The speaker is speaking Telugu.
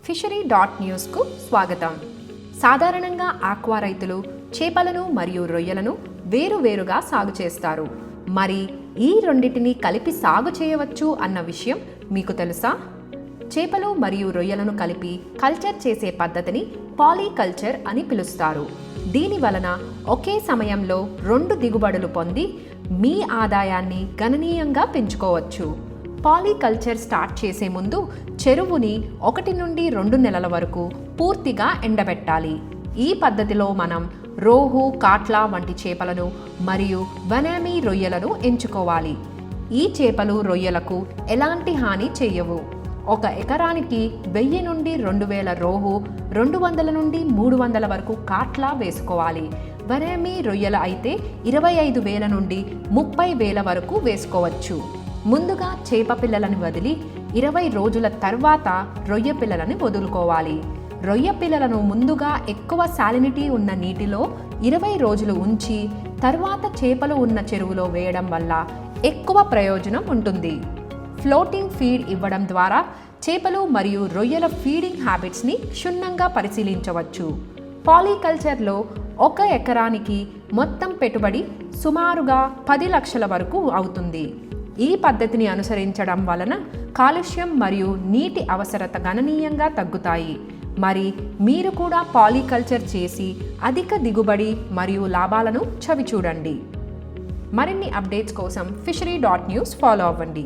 fishery.newsకు స్వాగతం. సాధారణంగా ఆక్వా రైతులు చేపలను మరియు రొయ్యలను వేరువేరుగా సాగు చేస్తారు. మరి ఈ రెండింటిని కలిపి సాగు చేయవచ్చు అన్న విషయం మీకు తెలుసా? చేపలు మరియు రొయ్యలను కలిపి కల్చర్ చేసే పద్ధతిని పాలీకల్చర్ అని పిలుస్తారు. దీని వలన ఒకే సమయంలో 2 దిగుబడులు పొంది మీ ఆదాయాన్ని గణనీయంగా పెంచుకోవచ్చు. పాలీకల్చర్ స్టార్ట్ చేసే ముందు చెరువుని 1 నుండి 2 నెలల వరకు పూర్తిగా ఎండబెట్టాలి. ఈ పద్ధతిలో మనం రోహు, కాట్లా వంటి చేపలను మరియు వనామీ రొయ్యలను ఎంచుకోవాలి. ఈ చేపలు రొయ్యలకు ఎలాంటి హాని చేయవు. 1 ఎకరానికి 1000 నుండి 2000 రోహు, 200 నుండి 300 వరకు కాట్లా వేసుకోవాలి. వనామీ రొయ్యల అయితే 25,000 నుండి 30,000 వరకు వేసుకోవచ్చు. ముందుగా చేప పిల్లలను వదిలి 20 రోజుల తర్వాత రొయ్య పిల్లలను వదులుకోవాలి. రొయ్య పిల్లలను ముందుగా ఎక్కువ సాలినిటీ ఉన్న నీటిలో 20 రోజులు ఉంచి తర్వాత చేపలు ఉన్న చెరువులో వేయడం వల్ల ఎక్కువ ప్రయోజనం ఉంటుంది. ఫ్లోటింగ్ ఫీడ్ ఇవ్వడం ద్వారా చేపలు మరియు రొయ్యల ఫీడింగ్ హ్యాబిట్స్ని క్షుణ్ణంగా పరిశీలించవచ్చు. పాలీకల్చర్లో 1 ఎకరానికి మొత్తం పెట్టుబడి సుమారుగా 10 లక్షల వరకు అవుతుంది. ఈ పద్ధతిని అనుసరించడం వలన కాలుష్యం మరియు నీటి అవసరత గణనీయంగా తగ్గుతాయి. మరి మీరు కూడా పాలీకల్చర్ చేసి అధిక దిగుబడి మరియు లాభాలను చవిచూడండి. మరిన్ని అప్డేట్స్ కోసం fishery.news ఫాలో అవ్వండి.